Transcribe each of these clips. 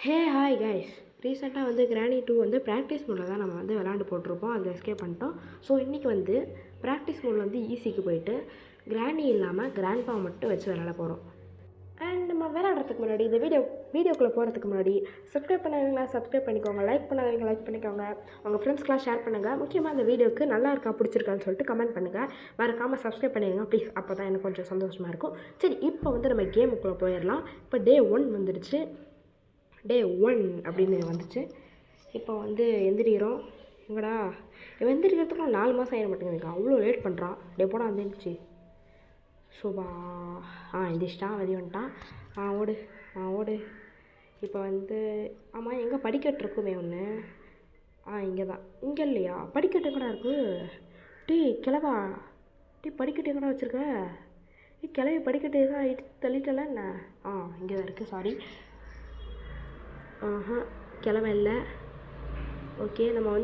Hey hi guys, ரீசெண்டாக கிராணி 2 practice மோடில் தான் நம்ம விளாண்டு போட்டிருப்போம். அதில் எஸ்கேப் பண்ணிட்டோம். ஸோ இன்றைக்கி ப்ராக்டிஸ் மோடில் ஈஸிக்கு போயிட்டு கிராணி இல்லாமல் கிராண்ட்பா மட்டும் வச்சு விளாட போகிறோம். அண்ட் நம்ம விளையாடுறதுக்கு முன்னாடி இந்த வீடியோக்குள்ளே போகிறதுக்கு முன்னாடி சப்ஸ்கிரைப் பண்ணாதீங்களா, சப்ஸ்கிரைப் பண்ணிக்கோங்க. லைக் பண்ணாதீங்க, லைக் பண்ணிக்கோங்க. உங்கள் ஃப்ரெண்ட்ஸ்க்கெலாம் ஷேர் பண்ணுங்கள். முக்கியமாக இந்த வீடியோக்கு நல்லா இருக்கா, பிடிச்சிருக்கான்னு சொல்லிட்டு கமெண்ட் பண்ணுங்கள். மறக்காமல் சப்ஸ்கிரைப் பண்ணிடுங்க ப்ளீஸ். அப்போ தான் எனக்கு கொஞ்சம் சந்தோஷமாக இருக்கும். சரி, இப்போ நம்ம கேமுக்குள்ளே போயிடலாம். இப்போ டே 1 வந்துடுச்சு. டே 1 அப்படின்னு வந்துச்சு. இப்போ எந்திரிக்கிறோம். எங்கடா எந்திரிக்கிறதுக்குள்ள 4 மாதம் ஆகிட மாட்டேங்குதுக்கா, அவ்வளோ லேட் பண்ணுறான். டே போட வந்துருச்சு. சோபா எந்திரிச்சிட்டான், வெளியே வந்துட்டான். ஓடு ஓடு. இப்போ ஆமாம், எங்கே படிக்கட்டு இருக்குமே ஒன்று. இங்கே தான். இங்கே இல்லையா படிக்கட்டு? எங்கடா இருக்குது? கிளவா படிக்கட்டு எங்கடா வச்சுருக்க? கிளவி படிக்கட்டு எதாவது தள்ளிட்டல என்ன? இங்கே தான் இருக்குது. சாரி. கிழமை இல்லை. ஓகே, நம்ம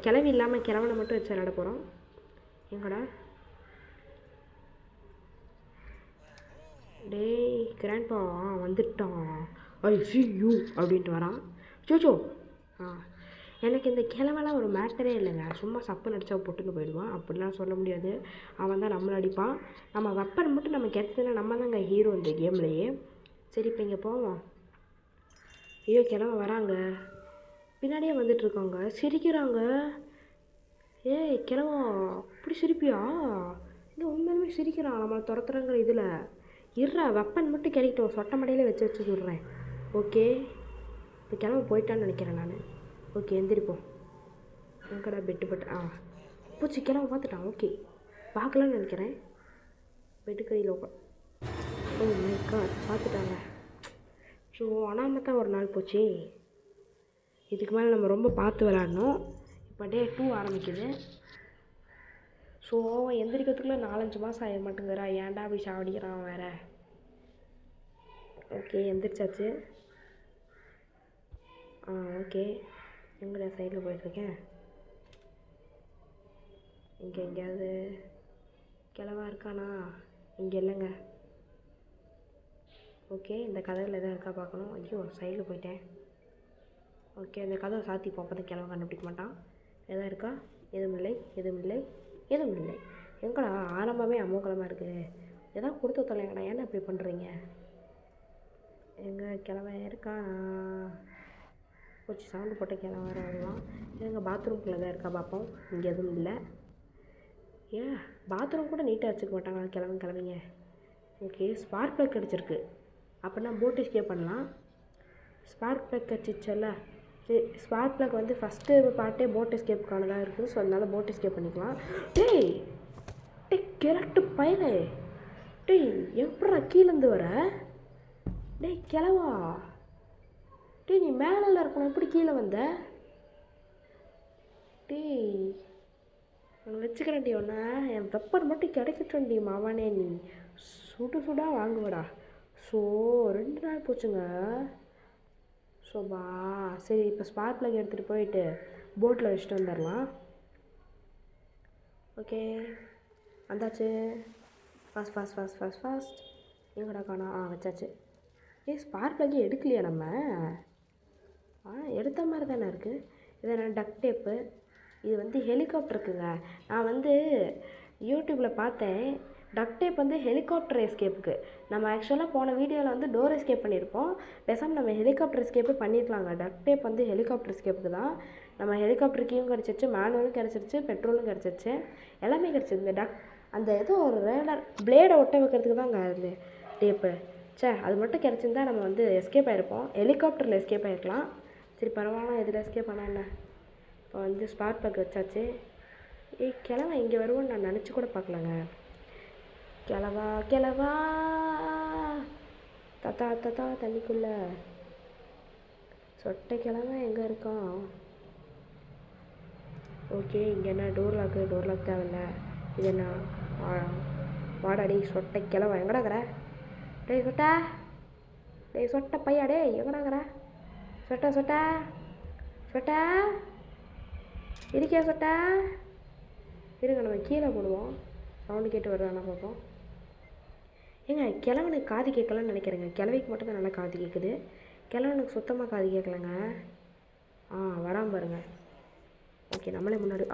கிளவி இல்லாமல் கிழவனை மட்டும் வச்சு விளாட போகிறோம். எங்கடா டேய் கிராண்ட்பா? வந்துட்டான். ஐ சி யூ அப்படின்ட்டு வரான். சோச்சோ. எனக்கு இந்த கிழவெல்லாம் ஒரு மேட்டரே இல்லைங்க. சும்மா சப்பு நடிச்சா போட்டுன்னு போயிடுவான். அப்படிலாம் சொல்ல முடியாது. அவன் தான் நம்மளை அடிப்பான். நம்ம வெப்பன் மட்டும் நம்ம கிடைச்சதுன்னா நம்ம தாங்க ஹீரோ இந்த கேம்லேயே. சரி, இப்போ இங்கே போவோம். ஐயோ, கிழமை வராங்க. பின்னாடியே வந்துட்டுருக்காங்க, சிரிக்கிறாங்க. ஏய் கிழவா, அப்படி சிரிப்பியா? இங்கே உண்மையுமே சிரிக்கிறான். நம்மளை துரத்துறங்கிற இதில் இருறா, வெப்பன் மட்டும் கிடைக்கட்டும். சொட்ட மடையில் வச்சு விட்றேன். ஓகே, இப்போ கிழமை போயிட்டான்னு நினைக்கிறேன் நான். ஓகே, எந்திரிப்போம். எங்கடா பெட்டு பூச்சி கிழமை பார்த்துட்டான். ஓகே, பார்க்கலான்னு நினைக்கிறேன். பெட்டு கையில் ஓ மை காட், பார்த்துட்டாங்க. ஸோ அனாமத்தான் ஒரு நாள் போச்சு. இதுக்கு மேலே நம்ம ரொம்ப பார்த்து விளாடணும். இப்போ டே 2 ஆரம்பிக்குது. ஸோ எந்திரிக்கிறதுக்குள்ளே 4-5 மாதம் ஆகிட மாட்டேங்கிறா. ஏன்டா போய் சாவடிக்கிறான் வேறு. ஓகே, எந்திரிச்சாச்சு. ஓகே, எங்கடா சைடில் போயிட்டுருக்கேன். இங்கே எங்கேயாவது கிழவா இருக்கானா? இங்கே இல்லைங்க. ஓகே, இந்த கதவில் எதாவது இருக்கா பார்க்கணும். ஐயோ, சைடில் போயிட்டேன். ஓகே, இந்த கதவை சாத்திப்போம். அப்போ தான் கிழவன் கண்டுபிடிக்க மாட்டான். எதாவது இருக்கா? எதுவும் இல்லை, எதுவும் இல்லை, எதுவும் இல்லை. எங்கடா ஆரம்பமே அமோகலமாக இருக்குது. எதாவது கொடுத்து தொலைங்கடா, ஏன்னா இப்படி பண்ணுறீங்க? எங்கள் கிழவன் இருக்கா? கொஞ்சம் சவுண்டு போட்ட கிழவன் வேறு வருவான். எங்கள் பாத்ரூம்குள்ளே தான் இருக்கா பார்ப்போம். இங்கே எதுவும் இல்லை. ஏன் பாத்ரூம் கூட நீட்டாக வச்சுக்க மாட்டாங்களா கிழவிங்க? ஓகே, ஸ்பார்க் ப்ளக் கிடச்சிருக்கு. அப்படின்னா போட் எஸ்கேப் பண்ணலாம். ஸ்பார்க் ப்ளக் கிடச்சிச்சல்ல. சரி, ஸ்பார்க் ப்ளக் ஃபஸ்ட்டு பார்ட்டே போட் எஸ்கேப்புக்கானதாக இருக்குது. ஸோ அதனால் போட் எஸ்கேப் பண்ணிக்கலாம். டேய் கிழட்டு பயலே, எப்படா கீழேருந்து வர? டேய் கிழவா, நீ மேலே இருக்கணும், எப்படி கீழே வந்த? நான் வச்சுக்கிறேன்டி ஒன்று. என் வெப்பன் மட்டும் கிடைக்கட்டும்டி மாவானே. நீ சுடாக வாங்குவடா. ஸோ 2 நாள் போச்சுங்க. ஸோபா சரி, இப்போ ஸ்பார்க் ப்ளக் எடுத்துகிட்டு போயிட்டு போட்டில் வச்சுட்டு வந்துடலாம். ஓகே, வந்தாச்சு. ஃபாஸ்ட். எங்கடா காணா? வச்சாச்சு. ஸ்பார்க் ப்ளக்கே எடுக்கலையா நம்ம? எடுத்த மாதிரி தானே இருக்குது. இது என்ன டக் டேப்பு. இது ஹெலிகாப்டருக்குங்க. நான் யூடியூப்பில் பார்த்தேன். டக் டேப் ஹெலிகாப்டர் எஸ்கேப்புக்கு. நம்ம ஆக்சுவலாக போன வீடியோவில் டோர் எஸ்கேப் பண்ணியிருப்போம். பேசாமல் நம்ம ஹெலிகாப்டர் எஸ்கேப்பே பண்ணியிருக்கலாங்க. டக் டேப் ஹெலிகாப்டர் எஸ்கேப்புக்கு தான். நம்ம ஹெலிகாப்டர் கீயும் கிடச்சிருச்சு, மேனுவலும் கிடச்சிருச்சு, பெட்ரோலும் கிடச்சிருச்சு, எல்லாமே கிடச்சிது. இந்த அந்த ஏதோ ஒரு ரேடர் பிளேடை ஒட்ட வைக்கிறதுக்கு தாங்க அந்த டேப்பு. அது மட்டும் கிடச்சிருந்தா நம்ம எஸ்கேப் ஆகிருப்போம். ஹெலிகாப்டரில் எஸ்கேப் ஆகிருக்கலாம். சரி பரவாயில்ல, இதில் எஸ்கேப் பண்ணால் என்ன. இப்போ ஸ்பார்க் ப்ளக் வச்சாச்சு. கிழவன் இங்கே வருவோன்னு நான் நினச்சி கூட பார்க்கலங்க. கிழவா தத்தா தண்ணிக்குள்ள சொட்டை கிழவன் எங்கே இருக்கான்? ஓகே, இங்கே என்ன டோர் லாக் தேவையில்ல. இது என்ன வாடாடி சொட்டை கிழவன், எங்கடாங்கிற? சொட்டை பையா, எங்கடாங்கிற? சொட்டை இருக்கியா? இருங்க, நம்ம கீழே போடுவோம். சவுண்டு கேட்டு வருவானா பார்ப்போம். கிழவனுக்கு காது கேட்கலான்னு நினைக்கிறேங்க. கிழவிக்கு மட்டும் தான் நல்லா காது கேட்குது. கிழவனுக்கு சுத்தமாக காது கேட்கலங்க. வராமல் பாருங்க. ஓகே, நம்மளே முன்னாடி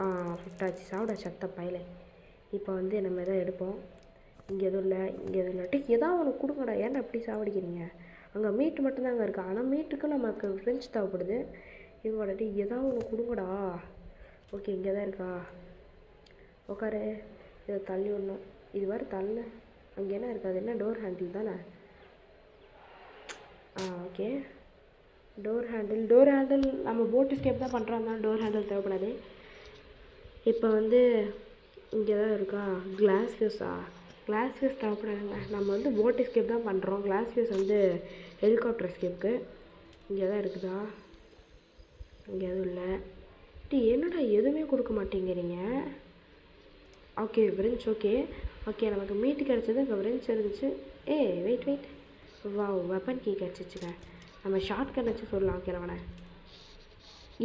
ஃபிஃப்டாச்சு. சாப்பிட சத்த பயலே. இப்போ வந்து நம்ம எதாவது எடுப்போம். இங்கே எதுவும் இல்லை, இங்கே எதுவும் இல்லை. எதாவது ஒன்று கொடுங்கடா. ஏன்டா எப்படி சாவடிக்கிறீங்க? அங்கே மீட்டு மட்டும்தாங்க இருக்குது. ஆனால் மீட்டுக்கு நமக்கு ஃப்ரெஞ்ச் தேவைப்படுது. இவங்களோட எதாவது ஒன்று கொடுங்கடா. ஓகே, இங்கே தான் இருக்கா? உட்காரு. இதை தள்ளி விடணும். இது மாதிரி தள்ளு. அங்கே என்ன இருக்காது? என்ன டோர் ஹேண்டில் தானே? ஓகே, டோர் ஹேண்டில் நம்ம போட் எஸ்கேப் தான் பண்ணுறோம். டோர் ஹேண்டில் தேவைப்படாது. இப்போ வந்து இங்கே தான் இருக்கா? கிளாஸ் ஃபியூஸ் தேவைப்படாதுங்க. நம்ம வந்து போட் எஸ்கேப் தான் பண்ணுறோம். கிளாஸ் ஃபியூஸ் வந்து ஹெலிகாப்டர் எஸ்கேப்புக்கு. இங்கே தான் இருக்குதா? இங்கே எதுவும் இல்லை. என்னடா எதுவுமே கொடுக்க மாட்டேங்கிறீங்க? Okay, French. ஓகே, நமக்கு மீட்டு கிடச்சது. அங்கே ஃப்ரெஞ்ச் இருந்துச்சு. வெயிட் வெப்பன் கீ கிடச்சிச்சுங்க. நம்ம ஷார்ட் கன் வச்சு சொல்லலாம் கிழவனை.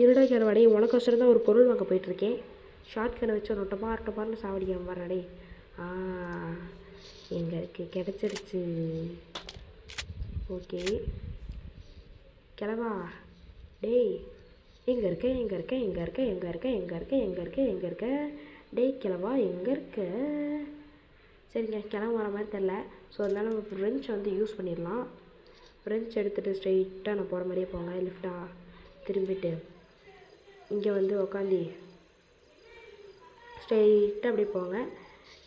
இருடா கிழவடே, உனக்கோசரம் தான் ஒரு பொருள் வாங்க போயிட்டுருக்கேன். ஷார்ட் கன்னை வச்சு ஒரு டொப்பார்னு சாவடிக்க வரடே. எங்கே இருக்குது? கிடச்சிருச்சு. ஓகே கிழவா, டேய் எங்கே இருக்க? டேய் கிழவா, எங்கே இருக்க? சரிங்க, கிளம்ப வர மாதிரி தெரில. ஸோ அதனால் நம்ம ஃப்ரெஞ்ச் வந்து யூஸ் பண்ணிடலாம். ஃப்ரெஞ்ச் எடுத்துகிட்டு ஸ்ட்ரெயிட்டாக நான் போகிற மாதிரியே போங்க. லிஃப்டாக திரும்பிட்டு இங்கே வந்து உக்காந்தி ஸ்ட்ரெயிட்டாக அப்படி போங்க.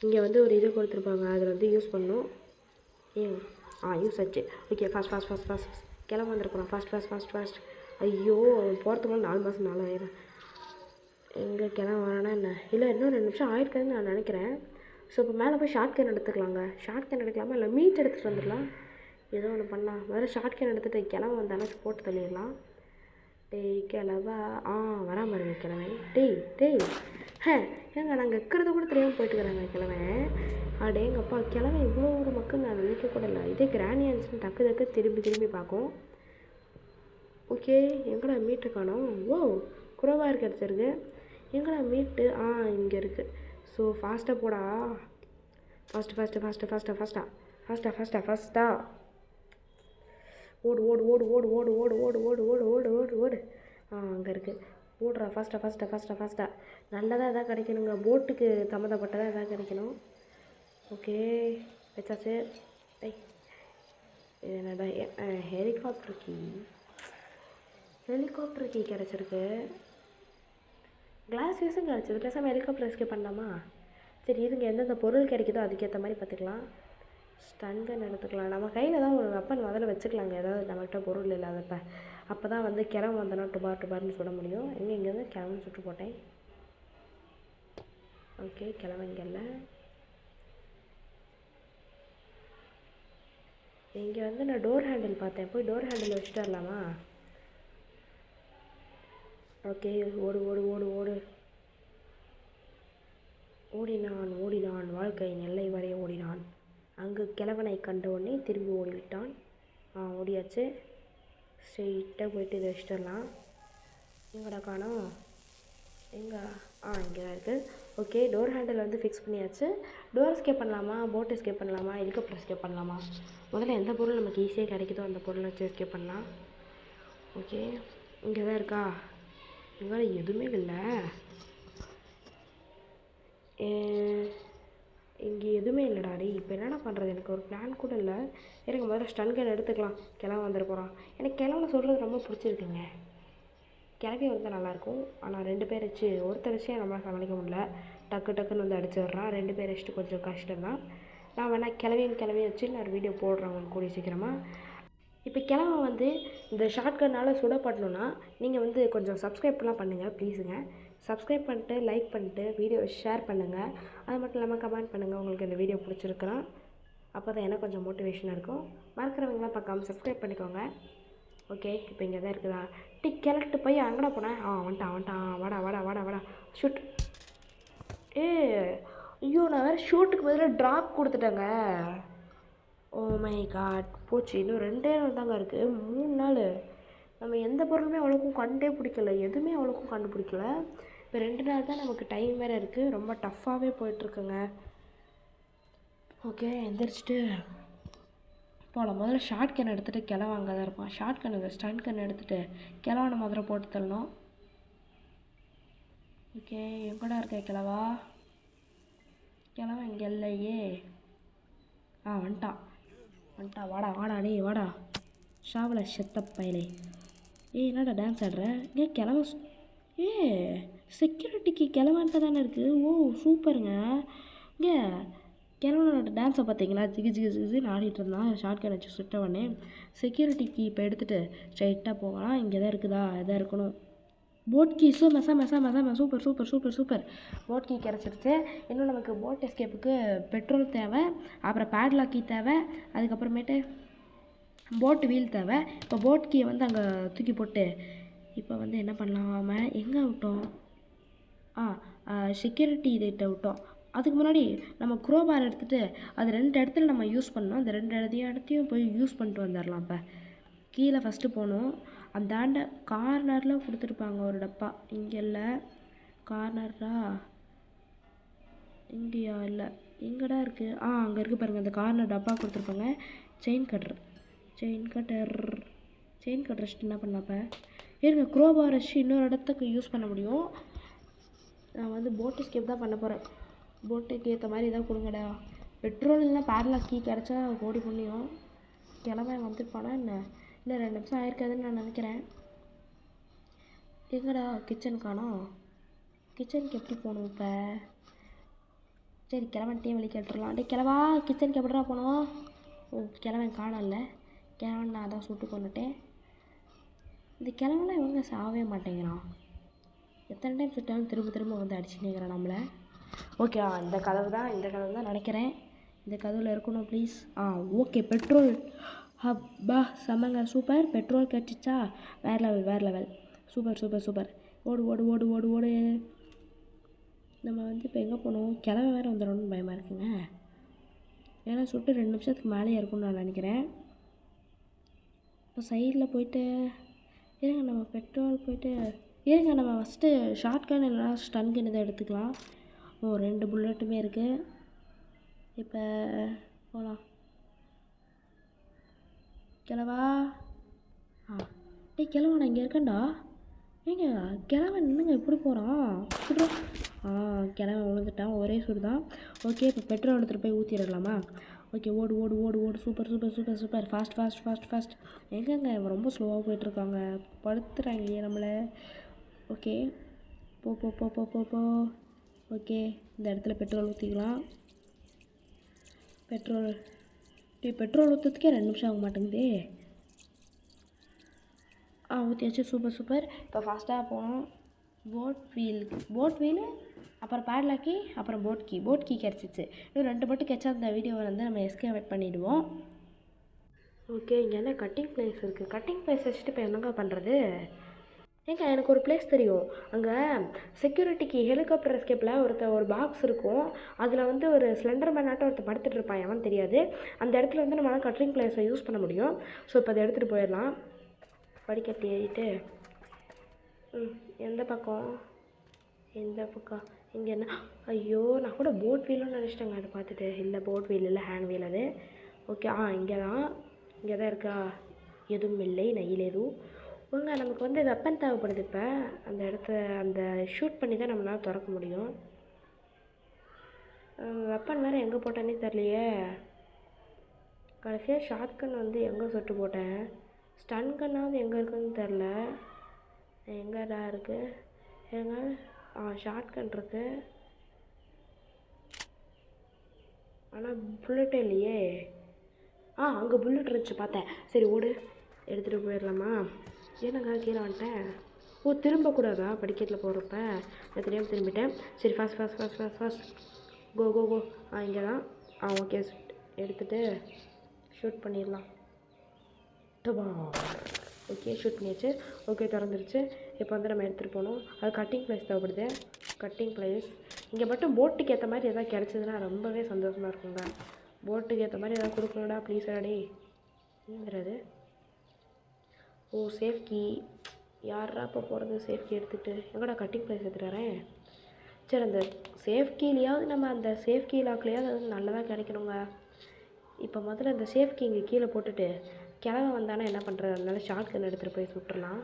இங்கே வந்து ஒரு இது கொடுத்துருப்பாங்க, அதில் வந்து யூஸ் பண்ணணும். யூஸ் ஆச்சு. ஓகே, ஃபாஸ்ட் கிளம்ப வந்துருக்குறோம். ஃபாஸ்ட். ஐயோ, போகிறதுக்குள்ள 4 மாதம் 4,000. எங்கே கிளம்ப வரானா என்ன? இல்லை, இன்னும் 2 நிமிஷம் ஆயிருக்காதுன்னு நான் நினைக்கிறேன். ஸோ இப்போ மேலே போய் ஷார்ட் கேன் எடுத்துக்கலாங்க. ஷார்ட் கேன் எடுக்கலாமா, இல்லை மீட் எடுத்துகிட்டு வந்துடலாம். ஏதோ ஒன்று பண்ணலாம். வேறு ஷார்ட் கேன் எடுத்துகிட்டு கிளம்ப வந்தானே போட்டு தள்ளிடலாம். டேய் கிளவா, வராமல் இருங்க கிழவன். டேய் ஏங்க நாங்கள் இருக்கிறத கூட தெரியாமல் போயிட்டுக்கிறாங்க கிழவன். எங்கப்பா, கிழவன் இவ்வளோ ஒரு மக்கள் நான் நினைக்க கூட இல்லை. இதே கிரானியான்ஸ்னு டக்கு திரும்பி பார்க்கும். ஓகே, எங்கடா மீட்டு காணோம்? குரோவார் கிடச்சிருக்கு. எங்கடா மீட்டு? இங்கே இருக்குது. ஸோ ஃபாஸ்ட்டாக போடா. ஃபாஸ்ட்டாக ஓடு. அங்கே இருக்குது. ஓடுறா. ஃபாஸ்ட்டாக. நல்லதாக எதாவது கிடைக்கணுங்க. போட்டுக்கு சம்மந்தப்பட்டதாக எதாவது கிடைக்கணும். ஓகே, வச்சாச்சு. என்னடா ஹெலிகாப்டர் கீ கிடச்சிருக்கு. கிளாஸ் யூஸும் கிடச்சிது. பேசாமல் ஹெலிகாப்டர் எஸ்கேப் பண்ணலாமா? சரி இருங்க, எந்தெந்த பொருள் கிடைக்குதோ அதுக்கேற்ற மாதிரி பார்த்துக்கலாம். ஸ்டன் கன் எடுத்துக்கலாம். நம்ம கையில் தான் ஒரு வெப்பன் முதல்ல வச்சுக்கலாங்க. ஏதாவது நம்மகிட்ட பொருள் இல்லாதப்ப. அப்போ தான் வந்து கிழவன் வந்தோன்னா டுபார்னு சுட முடியும். இங்கேருந்து கிழவன் சுட்டு போட்டேன். ஓகே, கிழவங்கல்ல இங்கே வந்து நான் டோர் ஹேண்டில் பார்த்தேன். போய் டோர் ஹேண்டில் வச்சுட்டு வரலாமா? ஓகே, ஓடு. ஓடினான் வாழ்க்கையின் எல்லை வரை ஓடினான். அங்கு கிழவனை கண்ட உடனே திரும்பி ஓடிவிட்டான். ஓடியாச்சு. ஸ்ட்ரெயிட்டாக போயிட்டு இதை வச்சுட்டுலாம். எங்கடா காணோம்? இங்கே தான் இருக்குது. ஓகே, டோர் ஹேண்டில் வந்து ஃபிக்ஸ் பண்ணியாச்சு. டோர் எஸ்கேப் பண்ணலாமா, போட் எஸ்கேப் பண்ணலாமா, ஹெலிகாப்டர் எஸ்கேப் பண்ணலாமா? முதல்ல எந்த பொருள் நமக்கு ஈஸியாக கிடைக்குதோ அந்த பொருளை வச்சு எஸ்கேப் பண்ணலாம். ஓகே, இங்கே தான் இருக்கா? இங்கே எதுவுமே இல்லை. இங்கே எதுவுமே இல்லைடா. இப்போ என்னடா பண்ணுறது? எனக்கு ஒரு பிளான் கூட இல்லை. எனக்கு முதல்ல ஸ்டன் கன் எடுத்துக்கலாம். கிளம்ப வந்துட்டு போகிறான். எனக்கு கிளம்ப சொல்கிறது ரொம்ப பிடிச்சிருக்குங்க. கிளம்பி வந்து நல்லாயிருக்கும். ஆனால் 2 பேர் வச்சு ஒருத்தர் வச்சே நம்மளால் சமாளிக்க முடியல. டக்குன்னு வந்து அடிச்சிடுறான். 2 பேர் வச்சுட்டு கொஞ்சம் கஷ்டம்தான். நான் வேணால் கிளம்பி வச்சு நான் ஒரு வீடியோ போடுறேன் உங்களுக்கு கூடிய சீக்கிரமாக. இப்போ கிழமை வந்து இந்த ஷார்ட்கட்னால் சுடப்படணுன்னா நீங்கள் வந்து கொஞ்சம் சப்ஸ்கிரைப்லாம் பண்ணுங்கள் ப்ளீஸுங்க. சப்ஸ்கிரைப் பண்ணிட்டு லைக் பண்ணிட்டு வீடியோவை ஷேர் பண்ணுங்கள். அது மட்டும் இல்லாமல் கமெண்ட் பண்ணுங்கள் உங்களுக்கு இந்த வீடியோ பிடிச்சிருக்குன்னா. அப்போ தான் எனக்கு கொஞ்சம் மோட்டிவேஷனாக இருக்கும். மறக்கிறவங்களாம் பார்க்காம சப்ஸ்கிரைப் பண்ணிக்கோங்க. ஓகே, இப்போ இங்கே தான் இருக்குதா? கிளட்டு போய் அங்கடா போனேன். வந்துட்டான். வாடா ஷூட். ஐயோ, நான் வேறு ஷூட்டுக்கு பதிலாக ட்ராப் கொடுத்துட்டேங்க. ஓ மை காட், போச்சு. இன்னும் 2 நாள் தாங்க இருக்குது. 3 நாள் நம்ம எந்த பொருளுமே அவ்வளோக்கும் எதுவுமே அவ்வளோக்கும் கண்டுபிடிக்கல. இப்போ 2 நாள் தான் நமக்கு டைம் வேறு இருக்குது. ரொம்ப டஃப்பாகவே போயிட்டுருக்குங்க. ஓகே, எந்திரிச்சிட்டு போகலாம். முதல்ல ஷார்ட் கன் எடுத்துகிட்டு கிளவ அங்கே தான் இருப்பான். ஷார்ட் கன் ஸ்டன் கன் எடுத்துகிட்டு கிளவான முதல்ல போட்டு தள்ளணும். ஓகே, எங்கடா இருக்க கிளவா? கிளவ இங்கே இல்லையே. வந்துட்டான். வாடா வாடா டேய் வாடா. ஷாவல செத்த பயலே. என்னடா டான்ஸ் ஆடுற? ஏன் கிளவ செக்யூரிட்டிக்கு கிளவான்ட்டு தானே இருக்குது. ஓ சூப்பருங்க. இங்கே கிளவனோட டான்ஸை பார்த்தீங்களா? ஜிகி ஜிகி ஜிகின்னு ஆடிட்டு இருந்தான். ஷார்ட் கன் வச்சு சுட்டவொடனே செக்யூரிட்டிக்கு இப்போ எடுத்துகிட்டு ஸ்ட்ரைட்டாக போகலாம். இங்கே தான் இருக்குதா? எதாக இருக்கணும். Boat key super super super super. Boat key கிடச்சிருச்சு. இன்னும் நமக்கு போட் எஸ்கேப்புக்கு பெட்ரோல் தேவை, அப்புறம் பேட்லாக் கீ தேவை, அதுக்கப்புறமேட்டு போட் வீல் தேவை. இப்போ போட் கீயை வந்து அங்கே தூக்கி போட்டு இப்போ வந்து என்ன பண்ணலாம்? எங்கே விட்டோம்? செக்யூரிட்டி இதிட்ட விட்டோம். அதுக்கு முன்னாடி நம்ம க்ரோபார் எடுத்துகிட்டு அது 2 இடத்துல நம்ம யூஸ் பண்ணோம். அந்த 2 இடத்தையும் போய் யூஸ் பண்ணிட்டு வந்துடலாம். இப்போ கீழே ஃபஸ்ட்டு போகணும். அந்தாண்ட கார்னரில் கொடுத்துருப்பாங்க ஒரு டப்பா. இங்கே இல்லை. கார்னரா? இங்கேயா? இல்லை, எங்கடா இருக்குது? அங்கே இருக்குது பாருங்கள். அந்த கார்னர் டப்பா கொடுத்துருப்பாங்க. செயின் கட்டர் வச்சுட்டு என்ன பண்ணப்போ இருங்க. க்ரோபார் வச்சு இன்னொரு இடத்துக்கு யூஸ் பண்ண முடியும். நான் வந்து போட் எஸ்கேப் தான் பண்ண போகிறேன். போட்டுக்கு ஏற்ற மாதிரி தான் கொடுங்கடா. பெட்ரோல் இல்லைனா பேட்லாக் கீ கிடச்சா ஓடி புண்ணியம். கிளம்ப வந்துருப்பானா என்ன? இல்லை 2 நிமிஷம் ஆயிருக்காதுன்னு நான் நினைக்கிறேன். எங்கடா கிச்சன் காணோம்? கிச்சனுக்கு எப்படி போகணும் இப்போ? சரி, கிழவன்ட்டையும் வெளியே கேட்டுடலாம். டே கிழவா, கிச்சனுக்கு எப்படிடா போனோம்? கிழவன் காணல. கிழவன் நான் அதான் சுட்டு கொண்டுட்டேன். இந்த கிழவெல்லாம் இவங்க சாகவே மாட்டேங்கிறான். எத்தனை டைம் சுட்டாலும் திரும்ப வந்து அடிச்சுட்டேங்கிறான் நம்மளை. ஓகே, இந்த கதவு தான் நினைக்கிறேன். இந்த கதவில் இருக்கணும் ப்ளீஸ். Okay, petrol. அப்பா செம்மங்க, சூப்பர். பெட்ரோல் கிடச்சிச்சா? வேறு லெவல். சூப்பர். ஓடு. நம்ம வந்து இப்போ எங்கே போகணும்? கிளம்ப வேறு வந்துடணும்னு பயமாக இருக்குங்க. ஏன்னா சுட்டு 2 நிமிஷத்துக்கு மேலேயே இருக்கும்னு நான் நினைக்கிறேன். இப்போ சைடில் போயிட்டு இருங்க. நம்ம பெட்ரோல் போயிட்டு இருங்க. நம்ம ஃபஸ்ட்டு ஷார்ட் கன் இல்லைனா ஸ்டன் கன் இதை எடுத்துக்கலாம். 2 புல்லட்டுமே இருக்குது. இப்போ போகலாம். கிழவா? டேய் கிழவா, நான் இங்கே இருக்கேன்டா. ஏங்க கிழவன் என்னங்க இப்படி போகிறான்? சுடுறோம். கிழவன் விழுந்துட்டான். ஒரே சுடு தான். ஓகே, இப்போ பெட்ரோல் எடுத்துகிட்டு போய் ஊற்றிடலாமா? ஓகே, ஓடு. சூப்பர். ஃபாஸ்ட். எங்கங்க இவன் ரொம்ப ஸ்லோவாக போயிட்டுருக்காங்க. படுத்துறாங்க நம்மளை. ஓகே, போ. ஓகே, இந்த இடத்துல பெட்ரோல் ஊற்றிக்கலாம். பெட்ரோல் ஊற்றுறதுக்கே 2 நிமிஷம் ஆக மாட்டேங்குதே. ஊற்றியாச்சு. சூப்பர். இப்போ ஃபாஸ்ட்டாக போகணும். போட் வீலு அப்புறம் பேட்லாக்கி அப்புறம் போட் கீ கிடச்சிச்சு. இன்னும் 2 மட்டும் கிடச்சா அந்த வீடியோவை வந்து நம்ம எஸ்கேவேட் பண்ணிவிடுவோம். ஓகே, இங்கே என்ன கட்டிங் பிளேஸ் இருக்குது. கட்டிங் பிளேஸ் வச்சுட்டு இப்போ என்னங்க பண்ணுறது? எனக்கு ஒரு பிளேஸ் தெரியும். அங்கே செக்யூரிட்டிக்கு ஹெலிகாப்டர் எஸ்கேப்பில் ஒரு பாக்ஸ் இருக்கும். அதில் வந்து ஒரு ஸ்லெண்டர் மேனாட்டம் ஒருத்தர் படுத்துட்டு இருப்பான். எவன் தெரியாது. அந்த இடத்துல வந்து நம்மளால் கட்டிங் பிளேஸை யூஸ் பண்ண முடியும். ஸோ இப்போ அதை எடுத்துகிட்டு போயிடலாம். படிக்கட்டு ஏறிட்டு எந்த பக்கம் இங்கே என்ன? ஐயோ, நான் கூட போட் வீலுன்னு நினச்சிட்டேங்க. அதை பார்த்துட்டு இல்லை, போட் வீல் இல்லை, ஹேண்ட் வீல் அது. ஓகே, இங்கே தான் இருக்கா? எதுவும் இல்லை, நெயில் எதுவும். நமக்கு வந்து வெப்பன் தேவைப்படுது. இப்போ அந்த அந்த ஷூட் பண்ணி தான் நம்மளால் திறக்க முடியும். வெப்பன் வேறு எங்கே போட்டேன்னே தெரியலையே. கடைசியாக ஷார்ட் கன் வந்து எங்கே சுட்டு போட்டேன். ஸ்டன் கன்னாவது எங்கே இருக்குதுன்னு தெரில. எங்கடா இருக்குது? ஏங்க ஷார்ட் கன் இருக்குது, ஆனால் புல்லட்டே இல்லையே. அங்கே புல்லட் இருந்துச்சு பார்த்தேன். சரி ஓடு, எடுத்துகிட்டு போயிடலாமா? ஏன்னாங்க கீழே வந்துட்டேன். திரும்பக்கூடாதா படிக்கட்டில் போகிறப்ப? நான் தெரியாமல் திரும்பிட்டேன். சரி, ஃபாஸ்ட். கோ. இங்கே தான். ஓகே, எடுத்துகிட்டு ஷூட் பண்ணிடலாம். ஓகே, ஷூட் பண்ணியாச்சு. ஓகே, திறந்துருச்சு. இப்போ வந்து நம்ம எடுத்துகிட்டு போகணும். அது கட்டிங் பிளேஸ் தேவைப்படுது. கட்டிங் பிளேஸ் இங்கே மட்டும் போட்டுக்கு ஏற்ற மாதிரி எதாவது கிடச்சிதுன்னா ரொம்பவே சந்தோஷமாக இருக்குங்க. போட்டுக்கு ஏற்ற மாதிரி எதாவது கொடுக்கணுடா ப்ளீஸ். என்னது? Safe key. யாரா இப்போ போகிறது? சேஃப் கீ எடுத்துகிட்டு எங்கடா கட்டிங் பிளேஸ் எடுத்துகிட்டு வரேன். சரி, அந்த சேஃப் கீலையாவது நம்ம அந்த சேஃப் கீ லாக்லையாவது அது நல்லதாக கிடைக்கணுங்க. இப்போ முதல்ல இந்த சேஃப்கி இங்கே கீழே போட்டுட்டு கிழவன் வந்தானே என்ன பண்ணுறது, அதனால ஷார்ட் கன் எடுத்துகிட்டு போய் சுட்டுடலாம்.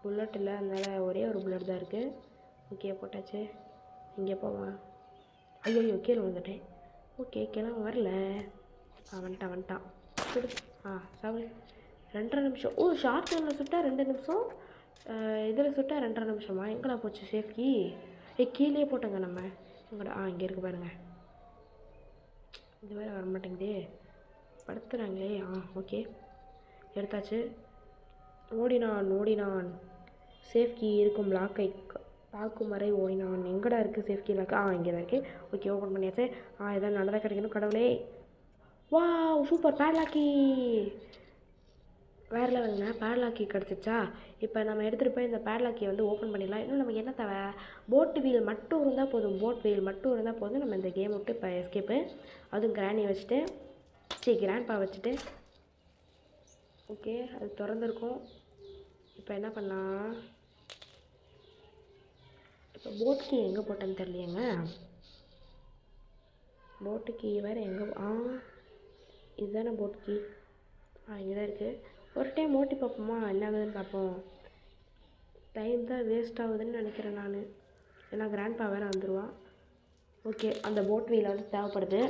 புல்லட் இல்லை, அதனால் ஒரே ஒரு புல்லட் தான் இருக்குது. ஓகே போட்டாச்சு. இங்கே போவான். ஐயோ கீழே வந்துட்டேன். ஓகே கிழவன் வரல. வந்துட்டான் சுடு. சாவு. 2.5 நிமிஷம். ஓ ஷார்ட் கன்னில் சுட்டா 2 நிமிஷம், இதில் சுட்டா 2.5 நிமிஷமா? எங்கடா போச்சு சேஃப்கி? கீழே போட்டோங்க நம்ம. எங்கடா? இங்கே இருக்குது பாருங்கள். இது வேறு வரமாட்டேங்குதே, படுத்துகிறாங்களே. ஓகே எடுத்தாச்சு. ஓடினான். சேஃப்கி இருக்கும் லாக்கை பார்க்கும் வரை ஓடினான். எங்கடா இருக்குது சேஃப்கி லாக்கு? இங்கே தான் இருக்குது. ஓகே ஓப்பன் பண்ணியாச்சு. எதாவது நல்லதாக கிடைக்கணும் கடவுளே. வா சூப்பர் பேட்லாக்கி, வேறு லெவலுங்க. பேட்லாக்கி கிடச்சிச்சா? இப்போ நம்ம எடுத்துகிட்டு போய் இந்த பேட்லாக்கியை வந்து ஓப்பன் பண்ணிடலாம். இன்னும் நமக்கு என்ன தேவை? போட் வீல் மட்டும் இருந்தால் போதும். நம்ம இந்த கேம் விட்டு இப்போ எஸ்கேப்பு. அதுவும் கிராணி வச்சுட்டு கிராண்ட்பா வச்சுட்டு. ஓகே அது திறந்துருக்கும். இப்போ என்ன பண்ணலாம்? இப்போ போட் கீ எங்கே போட்டேன்னு தெரியலையேங்க. போட்டு கீ வேறு எங்கே? இதுதானே போட் கீ. இங்கே தான் இருக்குது. ஒரு டைம் ஓட்டி பார்ப்போமா, என்ன ஆகுதுன்னு பார்ப்போம். டைம் தான் வேஸ்ட் ஆகுதுன்னு நினைக்கிறேன் நான், ஏன்னா கிராண்ட்பா வேறு வந்துடுவான். ஓகே அந்த போட் வீல் வந்து தேவைப்படுது.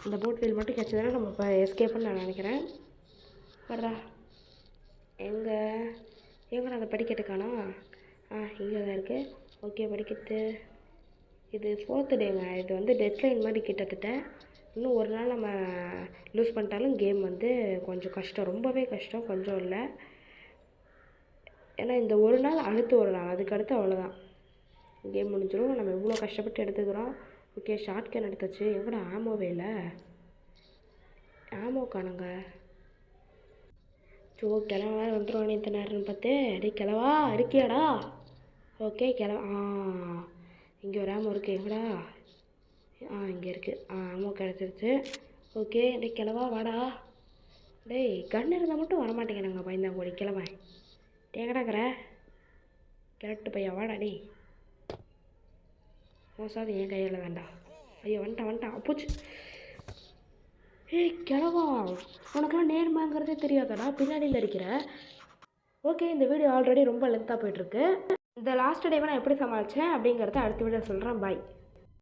அந்த போட் வீல் மட்டும் கிடச்சதுன்னா நம்ம இப்போ எஸ்கேப்புன்னு நான் நினைக்கிறேன். வர்றா எங்கே அந்த படிக்கட்டுக்கானா? இங்கே தான் இருக்குது. ஓகே படிக்கட்டு. இது 4th டேங்க. இது வந்து டெட்லைன் மாதிரி கிட்டத்தட்ட. இன்னும் ஒரு நாள் நம்ம லூஸ் பண்ணிட்டாலும் கேம் வந்து கொஞ்சம் கஷ்டம், ரொம்பவே கஷ்டம், கொஞ்சம் இல்லை. ஏன்னா இந்த ஒரு நாள் அடுத்து ஒரு நாள், அதுக்கடுத்து அவ்வளோதான் கேம் முடிஞ்சிடும். நம்ம இவ்வளோ கஷ்டப்பட்டு எடுத்துக்கிறோம். ஓகே ஷார்ட் கேன் எடுத்தாச்சு. எங்கடா ஆமோவே இல்லை, ஆமோ காணுங்க. கிழவன் வேறு வந்துடுவானே இத்தனை நேரம்னு பார்த்து. கிழவா இருக்கியாடா? ஓகே கிழவா. இங்கே ஒரு ஆமோ இருக்குது. எங்கடா? இங்கே இருக்குது. ஆமோ கிடச்சிருச்சு. ஓகே கிழவா வாடா. கன் இருந்தால் மட்டும் வரமாட்டேங்கிறாங்க பயந்தாங்கோடி கிழவன். எங்கடாக்கிற கிழட்டு பையா வாடா. மோசாவது என் கையில் வேண்டாம். ஐயோ வந்துட்டான். அப்போச்சு. கிழவா உனக்கெல்லாம் நேர்மைங்கிறதே தெரியாதடா, பின்னாடியில் இருக்கிற. ஓகே இந்த வீடியோ ஆல்ரெடி ரொம்ப லென்த்தாக போயிட்டுருக்கு. இந்த லாஸ்ட் டேவை நான் எப்படி சமாளித்தேன் அப்படிங்கிறத அடுத்த வீடியோ சொல்கிறேன். பாய்.